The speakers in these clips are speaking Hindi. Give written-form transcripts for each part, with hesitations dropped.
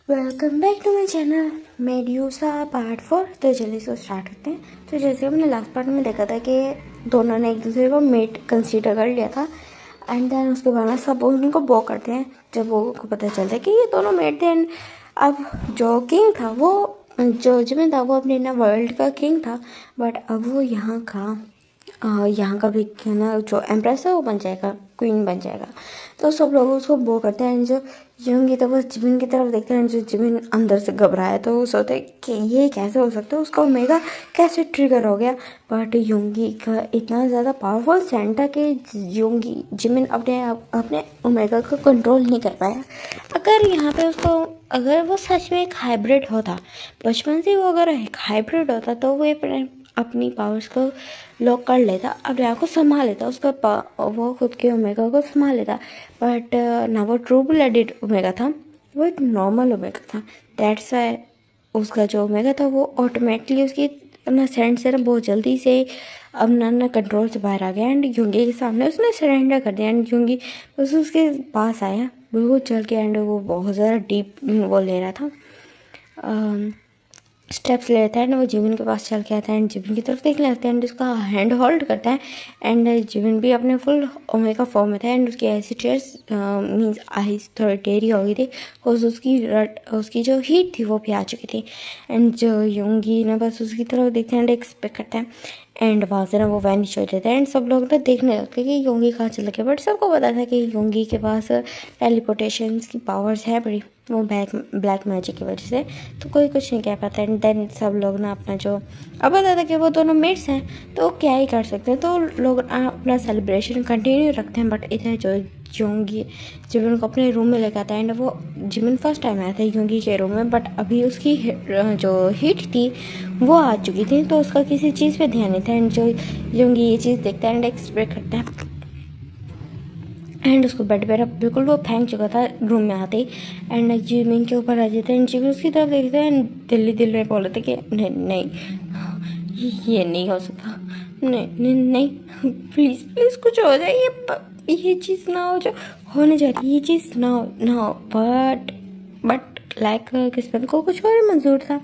Welcome back to my channel Medusa part 4। तो चलिए इसको स्टार्ट करते हैं। तो जैसे हमने लास्ट पार्ट में देखा था कि दोनों ने एक दूसरे को मेट कंसीडर कर लिया था एंड देन उसके बाद में सब उनको बो करते हैं जब वो को पता चलता है कि ये दोनों मेट थे। एंड अब जो किंग था वो जो जिमिन था वो अपने ना वर्ल्ड का किंग था, बट अब वो यहाँ का भी ना जो एम्प्रेस है वो बन जाएगा, क्वीन बन जाएगा। तो सब लोग उसको बो करते हैं। जो यूंगी तो बस जिमिन की तरफ देखते हैं। जो जिमिन अंदर से घबराया तो वो सोचते हैं कि ये कैसे हो सकता है, उसका ओमेगा कैसे ट्रिगर हो गया। बट यूंगी का इतना ज़्यादा पावरफुल सेंट था कि जिमिन अपने ओमेगा को कंट्रोल नहीं कर पाया। अगर वो सच में एक हाइब्रिड होता, बचपन से वो अगर एक हाइब्रिड होता तो वो अपनी पावर्स को लॉक कर लेता, अपने आप को संभाल लेता, वो खुद के ओमेगा को संभाल लेता। बट ना वो ट्रू ब्लडेड ओमेगा था, वो एक नॉर्मल ओमेगा था। दैट्स वाई उसका जो ओमेगा था वो ऑटोमेटिकली उसकी अपना सेंट से ना बहुत जल्दी से अपना कंट्रोल से बाहर आ गया एंड यूंगी के सामने उसने सरेंडर कर दिया। एंड यूंगी बस उसके पास आया बिल्कुल चल के एंड वो बहुत ज़्यादा डीप वो ले रहा था, स्टेप्स ले लेता है एंड वो जिमिन के पास चल के आता है एंड जिमिन की तरफ देख लेता है एंड उसका हैंड होल्ड करता है। एंड जिमिन भी अपने फुल ओमेगा फॉर्म में था एंड उसकी ऐसी टीयर्स मीन्स आइज थोड़ी टेढ़ी हो गई थी बिकॉज उसकी जो हीट थी वो भी आ चुकी थी। एंड जो यूंगी ने बस उसकी तरफ देखते हैं एंड एक्सपेक्ट करता है एंड वहाँ से ना वो वैनिश हो जाता है एंड सब लोग ना देखने लगते हैं कि योंगी कहाँ चले गए। बट सबको पता था कि योंगी के पास टेलीपोर्टेशन की पावर्स है बड़ी, वो ब्लैक मैजिक की वजह से, तो कोई कुछ नहीं कह पाता। एंड देन सब लोग ना अपना जो अब पता था कि वो दोनों मेट्स हैं तो क्या ही कर सकते हैं, तो लोग अपना सेलिब्रेशन कंटिन्यू रखते हैं। बट इधर जो योंगी जिमिन को अपने रूम में लेकर आता है एंड वो जिमिन फर्स्ट टाइम आया था योंगी के रूम में, बट अभी उसकी जो हीट थी वो आ चुकी थी तो उसका किसी चीज़ पे ध्यान नहीं था। एंड जो योंगी ये चीज़ देखता है एंड एक्सपेक्ट करता है एंड उसको बेड पे बिल्कुल वो फेंक चुका था रूम में आते ही एंड जिमिन के ऊपर आ जाता है एंड जिमिन उसकी तरफ देखता है एंड दिल में बोल रहे थे कि नहीं नहीं ये नहीं हो सकता, नहीं नहीं नहीं प्लीज़ प्लीज़ कुछ हो जाए, ये चीज़ ना हो जो होने जा रही, ये चीज़ ना हो। बट लाइक किस्मत को कुछ और ही मंजूर था,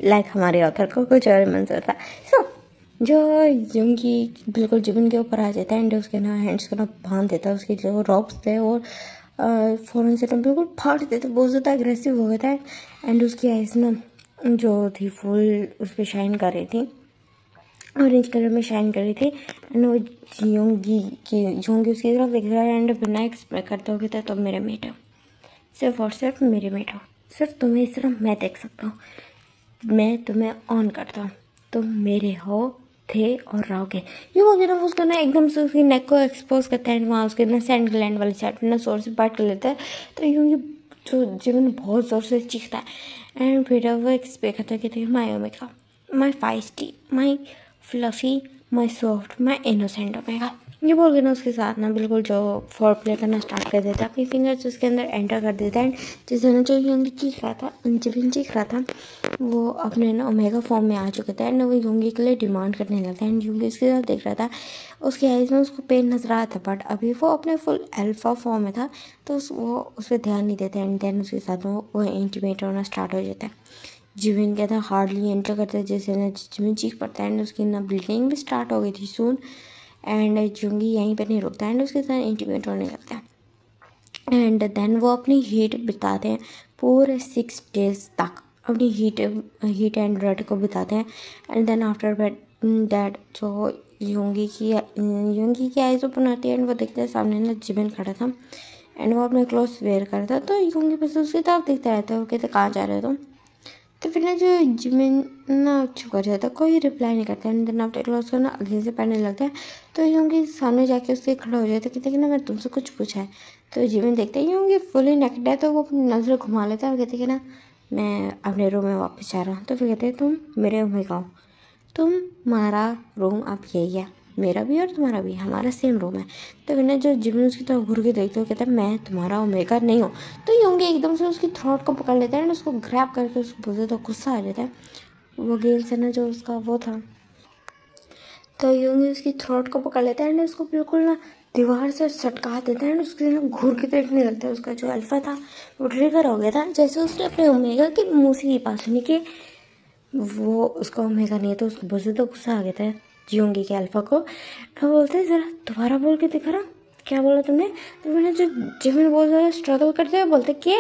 लाइक हमारे ऑथर को कुछ और ही मंजूर था। सो जो यूंगी बिल्कुल जिमिन के ऊपर आ जाता है एंड उसके ना हैंड्स को ना बांध देता है, उसके जो रॉप्स थे और फ़ौरन से ना बिल्कुल फाड़ देता, बहुत ज़्यादा अग्रेसिव हो गया था एंड उसकी आइज़ ना जो थी फुल उस पर शाइन कर रही थी, ऑरेंज कलर में शाइन कर रही थी। एंड वो योंगी उसकी तरफ देख रहा है एंड बिना एक्सपेक्ट करते हो कि तुम मेरे मेट हो, सिर्फ और सिर्फ मेरे मेट हो, सिर्फ तुम्हें सिर्फ मैं देख सकता हूँ, मैं तुम्हें ऑन करता हूँ, तुम मेरे हो थे और रहोगे। ये बोल के ना उसको ना एकदम से उसकी नेक को एक्सपोज करता है, वहाँ उसके ना सैंड ग्लैंड वाली साइड ना जोर से बात कर लेता है। तो यूँ जो जिमिन बहुत ज़ोर से चीखता है एंड फिर वो एक्सपेक्ट करता है कि माई ओमेगा, माई फाइस्टी, माई फ्लफी, माई सॉफ्ट, माई इनोसेंट ओमेगा, ये बोल के ना उसके साथ ना बिल्कुल जो फोर प्ले करना स्टार्ट कर देता है, अपनी फिंगर्स उसके अंदर एंटर कर देता है। जिससे ना जो योंगी चीख रहा था, जिमिन चीख रहा था, वो अपने ना ओमेगा फॉर्म में आ चुका था एंड वो योंगी के लिए डिमांड करने लगता है एंड योंगी उसके साथ देख रहा था, उसकी आइज़ में उसको पेन नजर आ रहा था बट अभी वो अपने फुल अल्फा फॉर्म में था तो वो उस पर ध्यान नहीं देता एंड देन उसके साथ वो इंटीमेट होना स्टार्ट हो जाता है। जिमिन कहता है हार्डली एंटर करता है, जैसे ना जिमिन चीख पड़ता है एंड उसकी ना ब्लीडिंग भी स्टार्ट हो गई थी सून एंड यूंगी यहीं पर नहीं रुकता एंड उसके साथ इंटीमेट होने लगता है। एंड देन वो अपनी हीट बिताते हैं पूरे 6 डेज तक, अपनी हीट एंड रेड को बिताते हैं। एंड देन आफ्टर दैट जो यूंगी की आइज़ ओपन होती है एंड वो देखते हैं सामने ना जिमिन खड़ा था एंड वो अपने क्लोथ्स वेयर कर था। तो यूंगी बस उसकी तरफ देखता रहता है, वो कहते कहाँ जा रहे हो तुम। तो फिर ना जो जिमिन ना चुप कर जाता है, कोई रिप्लाई नहीं करता एंड देन आफ्टर क्लोज को ना अगले से पढ़ने लगता है। तो यूंगी सामने जाके उससे खड़ा हो जाता है, कहते कि ना मैं तुमसे कुछ पूछा है। तो जिमिन देखते हैं यूंगी फुली नेकेड है तो वो अपनी नज़र घुमा लेता है और कहते कि ना मैं अपने रूम में वापस जा रहा हूँ। तो फिर कहते हैं तुम मेरे रूम में गाओ, तुम्हारा रूम अब यही है, मेरा भी और तुम्हारा भी, हमारा सेम रूम है। तो फिर ना जो जिमिन उसकी तरफ घूर के देखते हो कहता है मैं तुम्हारा ओमेगा नहीं हूँ। तो योंगी एकदम से उसकी थ्रोट को पकड़ लेता है एंड उसको ग्रैब करके उसको बोलते तो गुस्सा आ जाता है, वो गेल से ना जो उसका वो था। तो योंगी उसकी थ्रोट को पकड़ लेता है एंड उसको बिल्कुल ना दीवार से सटका देता है एंड उसके ना घूर के देखने लगता है। उसका जो अल्फा था वो ट्रिगर हो गया था, जैसे उसने अपने ओमेगा के मुंह से ये बात सुनी कि वो उसका ओमेगा नहीं है, तो उसको बहुत ज़्यादा गुस्सा आ गया था जियोंगी के अल्फा को। तो बोलते हैं ज़रा दोबारा बोल के दिखा रहा, क्या बोला तुमने? तो मैंने जो जिमिन बहुत ज़्यादा स्ट्रगल करते हुए बोलते कि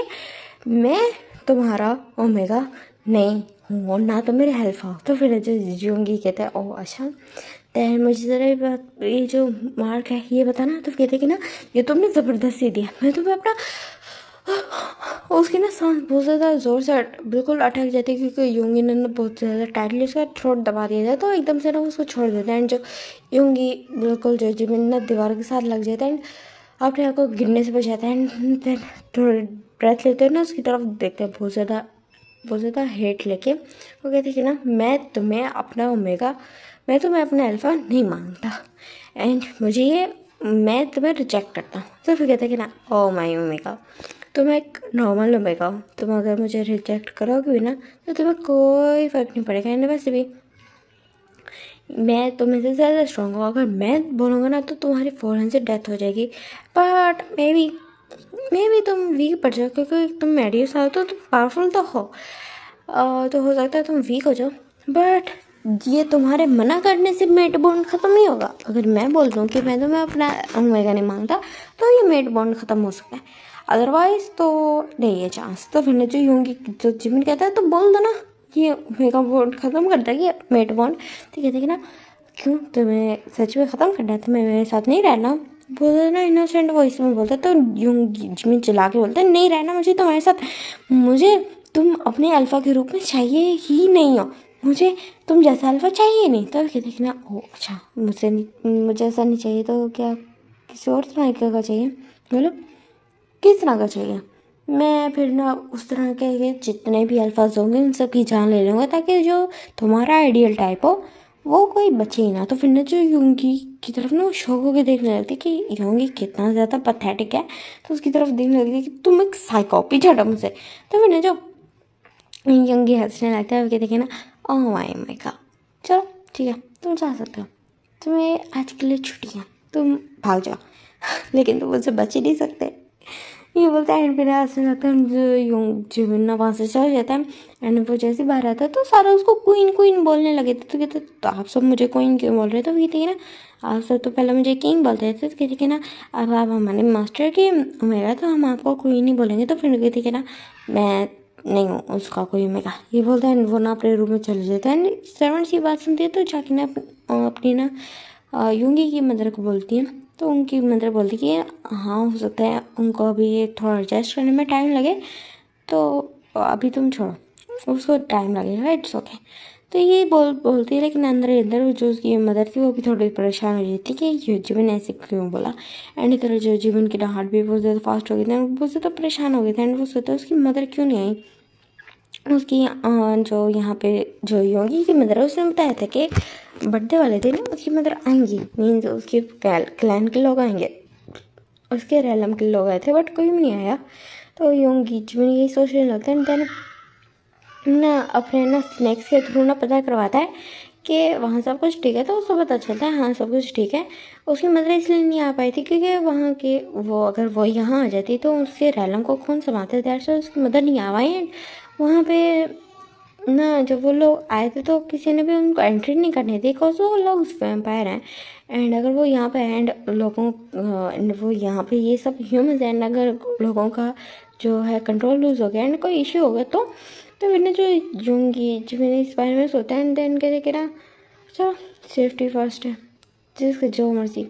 मैं तुम्हारा ओमेगा नहीं हूँ और ना तो मेरे अल्फा हो। तो फिर जो जियोंगी कहते हैं ओह अच्छा, तो मुझे ज़रा ये बात, ये जो मार्क है ये बताना। तो कहते कि ना ये तुमने ज़बरदस्ती दिया, मैं तुम्हें अपना उसकी ना सांस बहुत ज़्यादा ज़ोर से बिल्कुल अटक जाती है, क्योंकि योंगी ने ना बहुत ज़्यादा टाइटली उसका थ्रोट दबा दिया जाए, तो एकदम से ना उसको छोड़ देता है। एंड जो योंगी बिल्कुल जो जिमिन ना दीवार के साथ लग जाता है एंड अपने आप को गिरने से बचाता है। एंड फिर थोड़ा ब्रेथ लेते हैं ना उसकी तरफ देखते हैं बहुत ज़्यादा हेट लेके। वो कहते हैं कि ना मैं तुम्हें अपना अल्फ़ा नहीं मांगता एंड मुझे ये मैं तुम्हें रिजेक्ट करता हूँ। तो फिर कहते हैं कि ना ओ माई ओमेगा, तुम एक नॉर्मल ओमेगा हो, तुम अगर मुझे रिजेक्ट करोगे भी ना तो तुम्हें कोई फ़र्क नहीं पड़ेगा। एंड वैसे भी मैं तुम्हें से ज़्यादा स्ट्रॉन्ग हूँ, अगर मैं बोलूँगा ना तो तुम्हारी फ़ौरन से डेथ हो जाएगी। बट मे बी तुम वीक पड़ जाओ, क्योंकि तुम मेडियस हो तो तुम पावरफुल तो हो, तो हो सकता है तुम वीक हो जाओ। बट ये तुम्हारे मना करने से मेट बॉन्ड ख़त्म नहीं होगा। अगर मैं बोल दूँ कि मैं तुम्हें अपना ओमेगा नहीं मांगता तो ये मेट बॉन्ड ख़त्म हो सकता है, अदरवाइज़ तो नहीं है चांस। तो फिर जो यूंगी जो जिमिन कहता है तो बोल दो ना ये ओमेगा बॉन्ड ख़त्म कर देगी मेट बॉन्ड। तो कहते कि ना क्यों तुम्हें सच में ख़त्म करना है, तुम्हें मेरे साथ नहीं रहना? बोलते ना इनोसेंट वॉइस में बोलता, तो यूंगी जिमिन चिल्ला के बोलते नहीं रहना मुझे तुम्हारे साथ, मुझे तुम अपने अल्फ़ा के रूप में चाहिए ही नहीं हो, मुझे तुम जैसा अल्फ़ा चाहिए नहीं। तब क्या देखना ओ अच्छा मुझे ऐसा नहीं चाहिए, तो क्या किसी और तरह का चाहिए? बोलो किस तरह का चाहिए? मैं फिर ना उस तरह के जितने भी अल्फाज होंगे उन सब की जान ले लूँगा, ताकि जो तुम्हारा आइडियल टाइप हो वो कोई बचे ही ना। तो फिर ना जो योंगी की तरफ ना वो शौक होकर देखने लगती कि योंगी कितना ज़्यादा पथेटिक है, तो उसकी तरफ देखने लगती कि तुम एक साइको, पीछे हटो मुझसे। तो फिर ना जो योंगी हंसने लगता है, वो कहते ना ओह माय मेगा, चलो ठीक है तुम जा सकते हो, तुम्हें आज के लिए छुट्टी है, तुम भाग जाओ लेकिन तुम मुझसे बच ही नहीं सकते। ये बोलता है एंड फिर हंसने लगता है। जो यूं जिमिन ना वहाँ से चला जाता है एंड वो जैसे बाहर आता है तो सारा उसको क्वीन क्वीन बोलने लगे थे। तो कहते तो आप सब मुझे क्वीन क्यों बोल रहे थे? तो कहते हैं ना आप सब तो पहले मुझे किंग बोलते थे। तो कहते कि ना अब आप हमारे मास्टर के मेरा, तो हम आपको क्वीन ही बोलेंगे। तो फिर कहते कि ना मैं नहीं हूँ उसका कोई मेगा, ये बोलता है वो ना अपने रूम में चले जाता है। एंड सर्वेंट्स ये बात सुनती है तो जाके ना अपनी ना यूंगी की मदर को बोलती है। तो उनकी मदर बोलती कि हाँ हो सकता है उनको अभी थोड़ा एडजस्ट करने में टाइम लगे, तो अभी तुम छोड़ो उसको टाइम लगेगा, इट्स ओके। तो ये बोलती है, लेकिन अंदर ही अंदर जो उसकी मदर थी वो भी थोड़ी परेशान हो जाती कि ये जीवन ऐसे क्यों बोला। एंड इधर जो जीवन की हार्ट भी बहुत ज़्यादा फास्ट हो गई थी, बहुत ज़्यादा परेशान हो गए थे। एंड वो सोचता है उसकी मदर क्यों नहीं आई। उसकी जो यहाँ पे जो योगी की मदर है उसने बताया था कि बर्थडे वाले दिन उसकी मदर आएंगी, मीन्स उसके क्लैन के लोग आएंगे, उसके रैलम के लोग आए थे, बट कोई भी नहीं आया। तो योंगी जिमिन यही सोचने लगता है एंड देन ना अपने ना स्नैक्स के थ्रू ना पता करवाता है कि वहाँ सब कुछ ठीक है। तो उसको पता चलता है हाँ सब कुछ ठीक है। उसकी मदर इसलिए नहीं आ पाई थी क्योंकि वहाँ के वो अगर वो यहाँ आ जाती तो उसके रैलम को कौन संभालते थे, तो उसकी मदर नहीं आ पाई। एंड वहाँ पे ना जब वो लोग आए थे तो किसी ने भी उनको एंट्री नहीं करनी थी, बिकॉज वो लोग वैम्पायर हैं। एंड अगर वो यहाँ पे एंड लोगों वो यहाँ पे ये सब ह्यूमंस एंड अगर लोगों का जो है कंट्रोल लूज हो गया एंड कोई इश्यू हो गया तो मैंने जो जूंगी जो मैंने इस बारे में सोचा एंड देन कहते कि ना चलो सेफ्टी फर्स्ट है, जिसके जो मर्जी।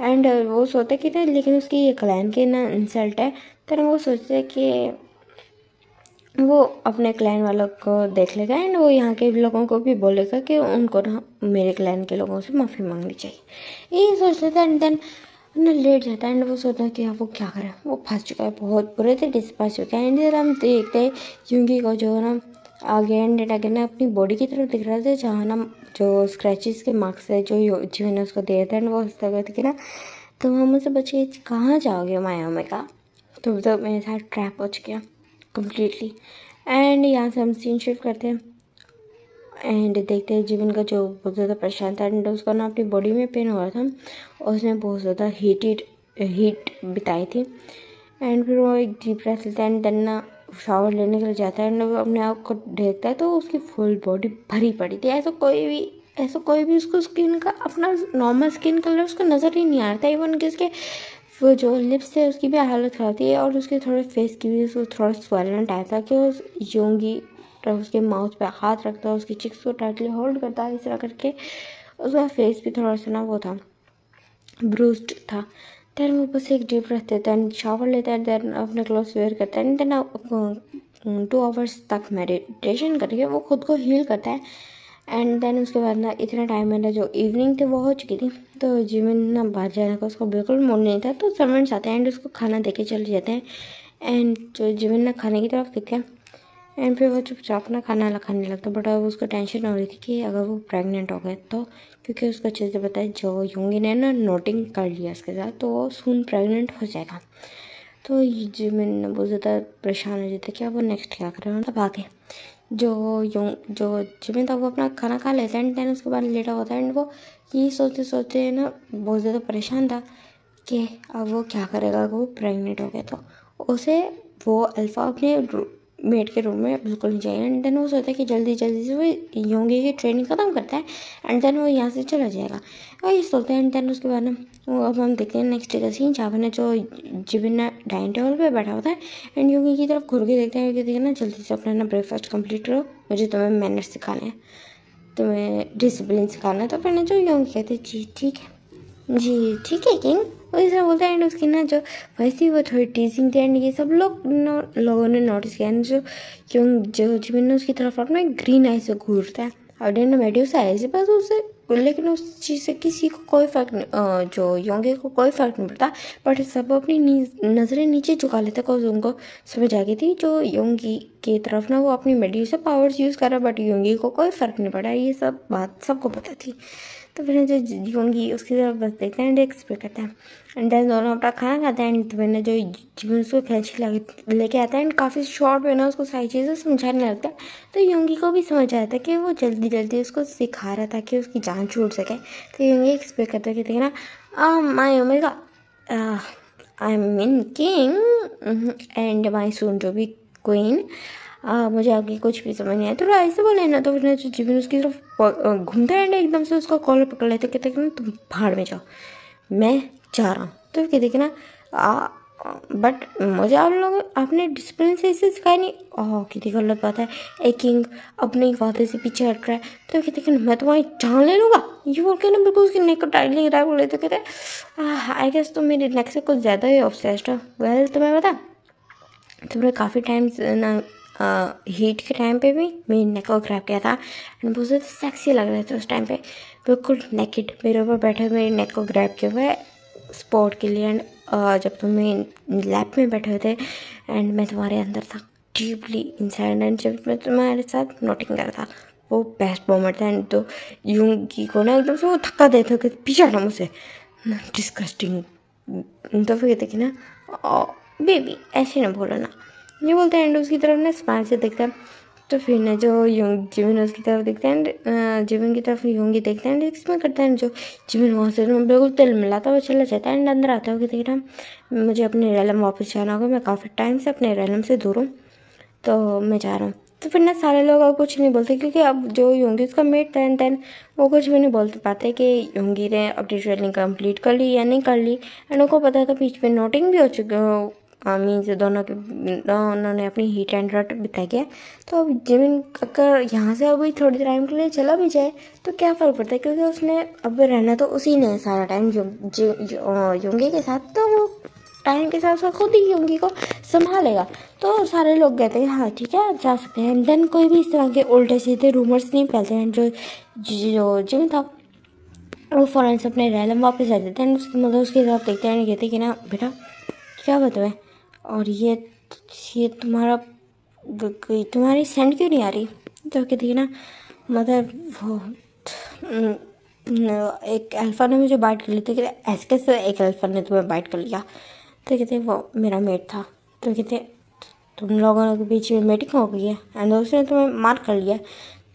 एंड वो सोते कि ना लेकिन उसकी ये क्लैन की ना इंसल्ट है, तो वो सोचते कि वो अपने क्लैन वालों को देख लेगा एंड वो यहाँ के लोगों को भी बोलेगा कि उनको ना मेरे क्लैन के लोगों से माफ़ी मांगनी चाहिए। यही सोच लेता है एंड देन ना लेट जाता है एंड वो सोचता है कि अब वो क्या करे, वो फंस चुका है, बहुत बुरे थे फंस चुका है। एंड इधर हम देखते हैं यूंगी को जो ना आगे एंड आगे ना अपनी बॉडी की तरफ दिख रहा था, जहाँ ना जो स्क्रैचेस के मार्क्स है जो मैंने उसको दिए थे एंड वो उस तरह कि ना तुम मुझसे बच के कहाँ जाओगे माया में का, तुम तो मेरे साथ ट्रैप हो गया कम्प्लीटली। एंड यहाँ से हम सीन शिफ्ट करते हैं एंड देखते हैं जिमिन का जो बहुत ज़्यादा परेशान था एंड उसका ना अपनी बॉडी में पेन हो रहा था और उसने बहुत ज़्यादा हीट बिताई थी। एंड फिर वो एक डीप ब्रेथ लेता है एंड देन ना शावर लेने के लिए जाता है एंड वो अपने आप को देखता है तो उसकी फुल बॉडी भरी पड़ी थी। ऐसा कोई भी उसको स्किन का अपना नॉर्मल स्किन कलर उसको नज़र ही नहीं आ रहा था। इवन कि उसके वो जो लिप्स थे उसकी भी हालत ख़राब थी और उसके थोड़े फेस की भी उसको थोड़ा स्वेलन टाइप था कि उस योंगी उसके माउथ पे हाथ रखता, उसकी चिक्स को टाइटली होल्ड करता, इस तरह करके उसका फेस भी थोड़ा सा ना वो था, ब्रूस्ड था। देन वो बस एक डीप ब्रेथ लेता है, शावर लेता है, देन अपने क्लोथ्स वेयर करता है एंड देन 2 आवर्स तक मेडिटेशन करके वो खुद को हील करता है। एंड देन उसके बाद ना इतना टाइम मेरा जो इवनिंग थी वो हो चुकी थी तो जिमिन ना बाहर जाने का उसको बिल्कुल मूड नहीं था। तो सर्वेंट्स आते हैं एंड उसको खाना दे के चले जाते हैं एंड जो जिमिन ना खाने की तरफ देखते हैं एंड फिर वो चुपचाप ना खाना खाने लगता। बट अब उसको टेंशन हो रही थी कि अगर वो प्रेग्नेंट हो गए तो, क्योंकि उसको अच्छे से पता है जो योंगी ने ना नोटिंग कर लिया उसके साथ तो वो सून प्रेग्नेंट हो जाएगा। तो जिमिन बहुत ज़्यादा परेशान हो जाता है कि अब वो नेक्स्ट क्या करें। तब आके जो जिमिन था वो अपना खाना खा लेता है एंड देन उसके बाद लेटा होता है एंड वो ये सोचते सोचते ना बहुत ज़्यादा परेशान था कि अब वो क्या करेगा अगर वो प्रेग्नेंट हो गया तो। उसे वो अल्फ़ा अपने मेड के रूम में बिल्कुल नहीं चाहिए एंड देन वो सोचता है कि जल्दी जल्दी से वो योंगी की ट्रेनिंग ख़त्म करता है एंड देन वो यहाँ से चला जाएगा और ये सोचता है। एंड देन उसके बाद ना वो अब हम देखते हैं नेक्स्ट डे का सीन जहाँ पर ना जो जिबिन ना डाइनिंग टेबल पे बैठा होता है एंड योंगी की तरफ घूर के देखते हैं कि देखिए ना जल्दी से अपना ना ब्रेकफास्ट कंप्लीट करो, मुझे तुम्हें मैनर्स सिखाने हैं, तुम्हें डिसिप्लिन सिखाना है। तो फिर ना जो योंगी कहते हैं जी ठीक है, जी ठीक है किंग, वो ऐसा बोलता है एंड उसकी ना जो वैसे ही वो थोड़ी टीजिंग थी एंड ये सब लोगों ने नोटिस किया एंड जो जिमिन ने उसकी तरफ अपना ग्रीन आई से घूरता है और डेन मेड्यूसा है ऐसे बस उसे, लेकिन उस चीज़ से किसी को कोई फ़र्क नहीं, जो योंगे को कोई फ़र्क नहीं पड़ता। बट सब अपनी नज़रें नीचे झुका लेते बिकॉज उनको समझ आ गई थी जो योंगी की तरफ ना वो अपनी मेड्यूसा पावर्स यूज़ कर रहा बट योंगी को कोई फ़र्क नहीं पड़ा। ये सब बात सबको पता थी। तो फिर जो योंगी उसकी तरफ बस देखते हैं एंड एक्सपेक्ट करते हैं एंड देन दोनों अपना खाना खाते हैं एंड मैंने जो जीवन उसको खींच लेके आता है एंड काफ़ी शॉर्ट में ना उसको सारी चीज़ें समझाने लगता है। तो योंगी को भी समझ आया था कि वो जल्दी जल्दी उसको सिखा रहा था कि उसकी जान छूट सके। तो योंगी एक्सपेक्ट करता है कि देखना my omega I mean king and my soon to be queen, मुझे आगे कुछ भी समझ नहीं आया। थोड़ा ऐसे बोले ना तो फिर जो जीवन उसकी तरफ घूमता है एंड एकदम से उसका कॉलर पकड़ लेते कहते कि ना तुम भाड़ में जाओ, मैं जा रहा हूँ। तो कहते कि ना बट मुझे आप लोग आपने डिसिप्लिन से इसे सिखाया नहीं। कितनी गलत बात है, एक किंग अपने वादे से पीछे हट रहा है। तो कहते कि मैं तुम्हारी जान ले लूँगा, ये बोल के ना बिल्कुल उसकी नेक को टाइटली गिरा बोले। तो कहते आई गेस तुम मेरी नेक से कुछ ज़्यादा ही ऑब्सेस्ड हो। वेल तुम्हें पता तुमने काफ़ी टाइम ना हीट के टाइम पे भी मेरी नेक को ग्रैब किया था एंड बहुत ज़्यादा सेक्सी लग रहे थे उस टाइम पे, बिल्कुल नेकेड मेरे ऊपर बैठे मेरी नेक को ग्रैब किए हुए स्पॉट के लिए। एंड जब तुम लैब में बैठे हुए थे एंड मैं तुम्हारे अंदर था डीपली इंसाइड एंड जब मैं तुम्हारे साथ नोटिंग कर रहा था वो बेस्ट मोमेंट था। एंड तो यूंगी को ना एकदम से वो धक्का देते कि पीछे हटा मुझसे, डिस्कस्टिंग। तो फिर कहते कि ना बेबी ऐसे ना बोलो ना, ये बोलते हैं एंड उसकी तरफ ना स्माइल से देखता है। तो फिर ना जो जिमिन उसकी तरफ देखते हैं एंड जिमिन की तरफ योंगी देखते हैं एंड एक्सपेक्ट करते हैं। जो जिमिन वहाँ से बिल्कुल तिल मिलाता हुआ चला जाता है एंड अंदर आता है कि देख रहा मुझे अपने रेलम वापस जाना होगा, मैं काफ़ी टाइम से अपने रेलम से दूर हूँ तो मैं जा रहा हूँ। तो फिर ना सारे लोग अब कुछ नहीं बोलते क्योंकि अब जो योंगी उसका मेट था एंड देन वो कुछ भी नहीं बोलते पाते कि योंगी ने अपनी ट्रेनिंग कंप्लीट कर ली या नहीं कर ली। एंड उनको पता था बीच में नोटिंग भी हो चुकी मीन्स दोनों के उन्होंने अपनी हीट एंड रट बिता गया। तो अब जिमिन अगर यहाँ से अभी थोड़ी टाइम के लिए चला भी जाए तो क्या फ़र्क पड़ता है क्योंकि उसने अब रहना तो उसी ने सारा टाइम योंगी के साथ, तो वो टाइम के साथ साथ खुद ही योंगी को संभालेगा। तो सारे लोग कहते हैं हाँ ठीक है आप जा सकते हैं। देन कोई भी इस तरह के उल्टे सीधे रूमर्स नहीं फैलते हैं। जो जिमिन था वो फ़ौरन से अपने रैलम वापस आ जाते हैं। मतलब उसके साथ देखते हैं कहते कि ना बेटा क्या बात है और ये तुम्हारी सेंड क्यों नहीं आ रही। तो कहती है ना मतलब वो एक अल्फ़ा ने मुझे बाइट कर ली। तो कहते ऐसे कैसे एक अल्फ़ा ने तुम्हें बाइट कर लिया। तो कहते वो मेरा मेट था। तो कहते तुम लोगों के बीच में मीटिंग हो गई है एंड उसने तुम्हें मार कर लिया।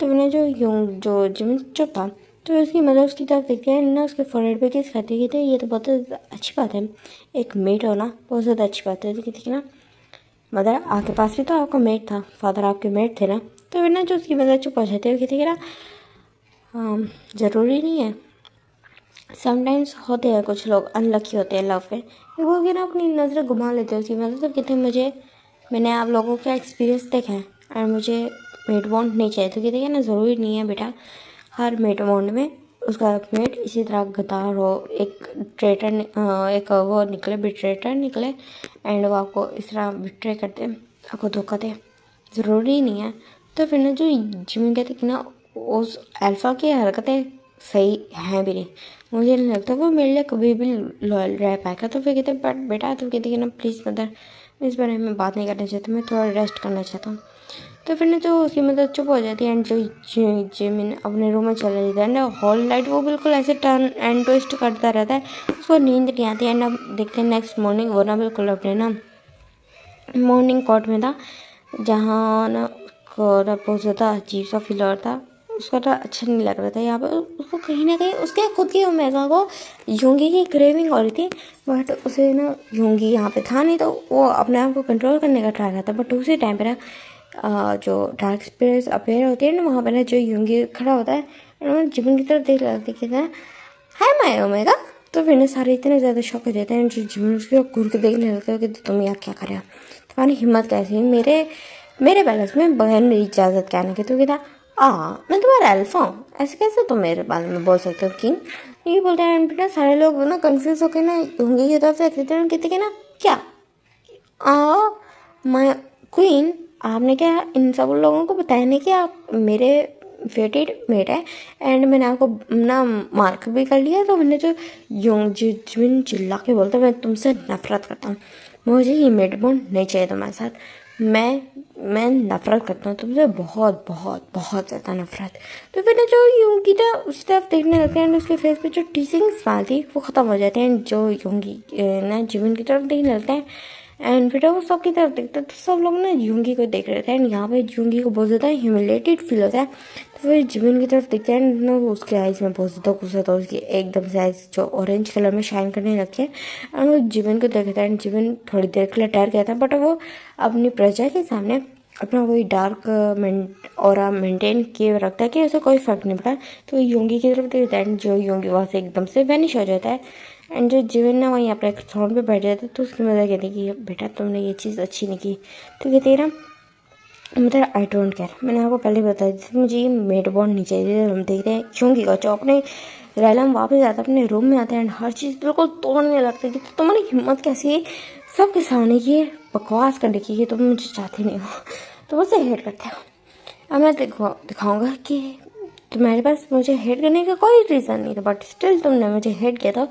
तो मैंने जो जिमिन चुप था, तो उसकी मदर उसकी तरफ देखती है ना, उसके फोरहेड पे किस खाती की थे। ये तो बहुत अच्छी बात है, एक मेट होना बहुत ज़्यादा अच्छी बात है। देखिए ना, मदर आपके पास भी तो आपका मेट था, फादर आपके मेट थे ना। तो फिर ना जो उसकी मदर चुप हो जाती है, कहती है ना ज़रूरी नहीं है, समटाइम्स होते हैं कुछ लोग अनलकी होते हैं लव में, वो कि ना अपनी नज़रें घुमा लेते हैं उसकी मदर। तो कहते हैं मैंने आप लोगों का एक्सपीरियंस देखा है और मुझे मेट बॉन्ड नहीं चाहिए। तो कहते हैं ना ज़रूरी नहीं है बेटा, हर मेट बॉन्ड में उसका मेट इसी तरह गद्दार हो, एक ट्रेटर एक वो निकले, बिट्रेटर निकले, एंड वो आपको इस तरह बिट्रे करते, आपको धोखा दे, ज़रूरी नहीं है। तो फिर ना जो जिमिन कहते कि ना उस अल्फ़ा की हरकतें सही हैं भी नहीं, मुझे नहीं लगता वो मेरे लिए कभी भी लॉयल रह पाएगा। तो फिर कहते बट बेटा, तो कहती कि ना प्लीज़ मदर, इस बारे में बात नहीं करना चाहती, मैं थोड़ा रेस्ट करना चाहता हूँ। तो फिर ना जो उसकी मदर चुप हो जाती है एंड जो जिमिन अपने रूम में चला जाता है एंड होल नाइट वो बिल्कुल ऐसे टर्न एंड ट्विस्ट करता रहता है, उसको नींद नहीं आती। एंड अब देखते हैं नेक्स्ट मॉर्निंग वो ना बिल्कुल अपने ना मॉर्निंग कोर्ट में था, जहाँ ना उसको ना बहुत ज़्यादा अजीब सा फील हो रहा था, उसको ना अच्छा नहीं लग रहा था यहाँ पे। उसको कहीं ना कहीं उसके खुद की ओमेगा को योंगी की क्रेविंग हो रही थी, बट उसे ना योंगी यहाँ पे था नहीं, तो वो अपने आप को कंट्रोल करने का ट्राई करता। बट उसी टाइम पे ना जो डार्क स्पिरिट्स अपेयर होती है ना, वहाँ पे ना जो योंगी खड़ा होता है और जीवन की तरफ देख रहा देखता है, हाय माय ओमेगा। तो फिर ना सारे इतने ज़्यादा शॉक हो जाते हैं, जो जीवन उसके घूर के देखने लगते हो कि तुम यार क्या कर रहे हो, तुम्हारी हिम्मत कैसी है मेरे पैलेस में बगैर मेरी इजाज़त कहने की। तो कहता मैं तुम्हारा अल्फा हूँ, ऐसे कैसे तुम मेरे बारे में बोल सकते हो किंग। ये बोलते हैं बेटा, सारे लोग ना कंफ्यूज होकर ना होंगे की तरफ देखते हैं, कहते कि ना क्या माय क्वीन, आपने क्या इन सब लोगों को बताया नहीं कि आप मेरे फेटेड मेट है, एंड मैंने आपको ना मार्क भी कर लिया। तो मैंने जो जिन चिल्ला के बोलता, मैं तुमसे नफरत करता हूँ, मुझे ये मेट बॉन्ड नहीं चाहिए तुम्हारे साथ, मैं नफरत करता हूँ तुमसे, बहुत बहुत बहुत ज़्यादा नफरत। तो फिर ना जो योंगी था उस तरफ देखने लगते हैं, उसके फेस पे जो टीचिंग स्माइल थी वो ख़त्म हो जाती है, जो योंगी ना जीवन की तरफ देखने लगते हैं। एंड फिर वो सबकी तरफ देखते हैं, तो सब लोग ना यूंगी को देख रहे थे, एंड यहाँ पे यूंगी को बहुत ज़्यादा ह्यूमिलेटेड फील होता है। तो फिर जिमिन की तरफ देखते हैं ना, वो उसके आइज़ में बहुत ज़्यादा गुस्सा था, उसकी एकदम से आइज़ जो ऑरेंज कलर में शाइन करने लगते हैं, एंड वो जिमिन को देखता है। एंड जिमिन थोड़ी देर के लिए डर गया था, बट वो अपनी प्रजा के सामने अपना वही डार्क और मेंटेन किए रखता है कि उसे कोई फ़र्क नहीं पड़ा। तो योंगी की तरफ देखता है, एंड जो योंगी वहाँ से एकदम से वैनिश हो जाता है, एंड जो जीवन ना वहीं अपने थ्रोन पे बैठ जाता है। तो उसकी मदर कहती कि बेटा तुमने ये चीज़ अच्छी नहीं की। तो कहती है ना मतलब आई डोंट केयर, मैंने आपको पहले बताया था मुझे ये मेड बॉन्ड नहीं चाहिए। हम देखते हैं क्योंकि जो अपने रैलम वापस आता है, अपने रूम में आता है एंड हर चीज़ बिल्कुल तोड़ने लगता है कि तुम्हारी हिम्मत कैसी है सबके सामने ये बकवास करने की, तुम मुझे चाहते नहीं हो, तुम मुझसे हेट करते हो। अब मैं दिखाऊंगा कि तुम्हारे पास मुझे हेट करने का कोई रीज़न नहीं था, बट स्टिल तुमने मुझे हेट किया था,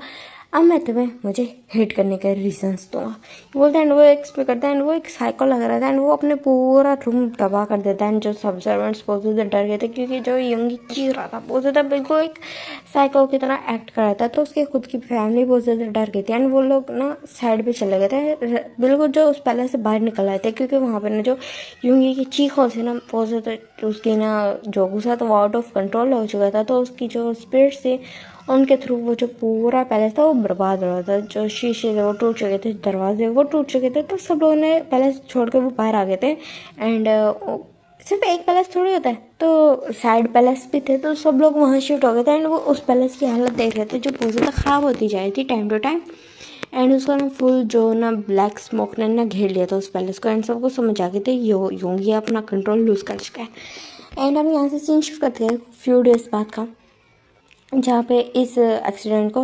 अब मैं तुम्हें मुझे हेट करने का रीजंस दूंगा। बोलते हैं वो एक्सपेक्ट करता है, एंड वो एक साइको लग रहा था, एंड वो अपने पूरा रूम तबाह कर देता है। एंड जो सब सर्वेंट्स बहुत ज़्यादा डर गए थे, क्योंकि जो यंगी चीज रहा था बहुत ज़्यादा बिल्कुल एक साइको की तरह एक्ट कर रहा था, तो उसकी खुद की फैमिली बहुत ज़्यादा डर गई थी। एंड वो लोग ना साइड पे चले गए थे, बिल्कुल जो उस पैलेस से बाहर निकल आए थे, क्योंकि वहाँ पर ना जो यूंगी की चीखों से ना बहुत ज़्यादा उसकी ना जो गुस्सा था वो आउट ऑफ कंट्रोल हो चुका था। तो उसकी जो स्पिरिट्स थी उनके थ्रू वो जो पूरा पैलेस था वो बर्बाद हो रहा था, जो शीशे थे वो टूट चुके थे, दरवाजे वो टूट चुके थे। तो सब लोगों ने पैलेस छोड़ के वो बाहर आ गए थे, एंड सिर्फ एक पैलेस थोड़ी होता है, तो साइड पैलेस भी थे, तो सब लोग वहाँ शिफ्ट हो गए थे। एंड वो उस पैलेस की हालत देख रहे थे जो बहुत ज़्यादा ख़राब होती जा रही थी टाइम टू टाइम, एंड उसका ना फुल जो ना ब्लैक स्मोक ने ना घेर लिया था उस पैलेस को, एंड सबको समझ आ गए थे योंगी अपना कंट्रोल लूज़ कर चुका है। एंड हम यहाँ से सीन शिफ्ट करते हैं फ्यू डेज बाद का, जहाँ पे इस एक्सीडेंट को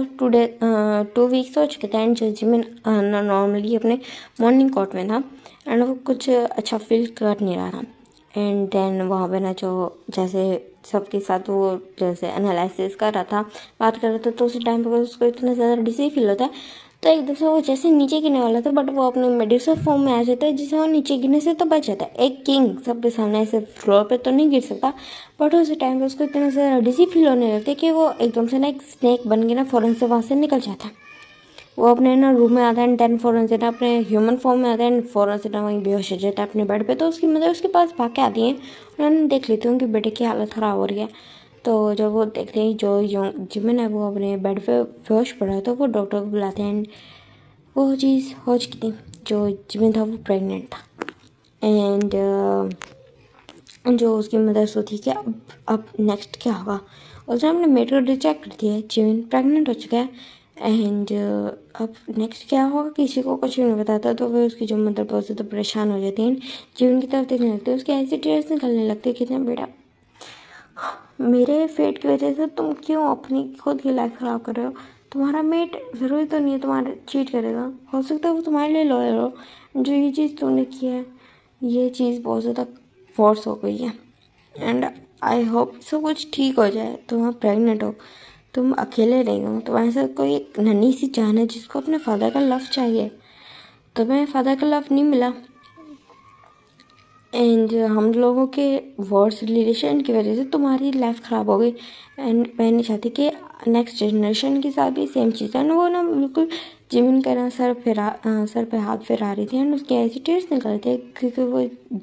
2 वीक्स हो चुके थे, एंड जो जिमिन नॉर्मली अपने मॉर्निंग कोर्ट में था, एंड वो कुछ अच्छा फील कर नहीं रहा था। एंड देन वहाँ पे ना जो जैसे सबके साथ वो जैसे एनालिसिस कर रहा था, बात कर रहा था, तो उसी टाइम पर उसको इतना ज़्यादा डिजी फील होता है, तो एकदम से वो जैसे नीचे गिरने वाला था, बट वो अपने मेडिसिन फॉर्म में आ जाता है, जिससे वो नीचे गिरने से तो बच जाता है। एक किंग सबके सामने ऐसे फ्लोर पे तो नहीं गिर सकता, बट उस टाइम पे उसको इतना ज़्यादा डिजी फील होने लगता है कि वो एकदम से ना एक स्नेक बन के ना फ़ौरन से वहाँ से निकल जाता है। वो अपने ना रूम में आता है एंड देन फ़ौरन से ना अपने ह्यूमन फॉर्म में आता है एंड फ़ौरन से ना वहीं बेहोश हो जाता है अपने बेड पे। तो उसकी मदर उसके पास भाग के आती है, उन्होंने देख लेती है उनके बेटे की हालत ख़राब हो रही है। तो जब वो देखते हैं जो जिमिन है वो अपने बेड पे बेहोश पड़ा है, तो वो डॉक्टर को बुलाते हैं एंड वो चीज़ हो चुकी थी, जो जिमिन था वो प्रेग्नेंट था। एंड जो उसकी मदर सोची कि अब नेक्स्ट क्या होगा, उसने अपने मेड को रिजेक्ट कर दिया है, जिमिन प्रेग्नेंट हो चुका है। एंड अब नेक्स्ट क्या होगा किसी को कुछ भी नहीं बताता। तो फिर उसकी जो मदर बहुत ज़्यादा परेशान हो जाती है, जिमिन की तरफ देखने लगती है, उसके ऐसे टीयर्स निकलने लगते हैं, कितने बेटा मेरे फेट की वजह से तुम क्यों अपनी खुद की लाइफ ख़राब कर रहे हो। तुम्हारा मेट ज़रूरी तो नहीं है तुम्हारे चीट करेगा, हो सकता है वो तुम्हारे लिए लॉयल हो। जो ये चीज़ तुमने की है ये चीज़ बहुत ज़्यादा फोर्स हो गई है एंड आई होप सब कुछ ठीक हो जाए। तुम अब प्रेग्नेंट हो, तुम अकेले नहीं हो, तुम्हारे साथ कोई एक नन्ही सी जान है जिसको अपने फादर का लव चाहिए। तुम्हें फादर का लव नहीं मिला एंड हम लोगों के वर्स रिलेशन की वजह से तुम्हारी लाइफ ख़राब हो गई। एंड मैं नहीं चाहती कि नेक्स्ट जनरेशन के साथ भी सेम चीज़ है। वो ना बिल्कुल जिमिन का ना सर पे हाथ फिरा रही थी एंड उसके ऐसे टीयर्स निकल रहे थे क्योंकि वो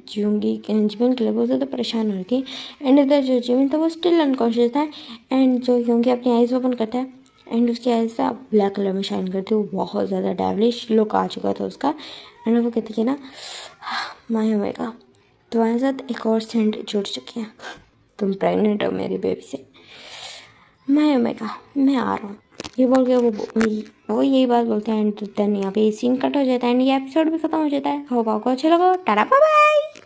जिमिन के लिए बहुत ज़्यादा परेशान हो रही थी। एंड इधर जो जिमिन था वो स्टिल अनकॉन्शियस था एंड जो योंगी अपनी आइज़ ओपन करता है एंड उसकी आइज़ से ब्लैक कलर में शाइन करती है, वो बहुत ज़्यादा डेविलिश लुक आ चुका था उसका। एंड वो कहती है ना माय ओमेगा तुम्हारे साथ एक और सेंट जुड़ चुकी हैं, तुम प्रेग्नेंट हो मेरी बेबी से। मैं ओमेगा मैं आ रहा हूँ ये बोल के वो यही बात बोलते हैं एंड देन यहाँ पे सीन कट हो जाता है एंड ये एपिसोड भी खत्म हो जाता है। होप आपको अच्छा लगा, टाटा बाय बाय।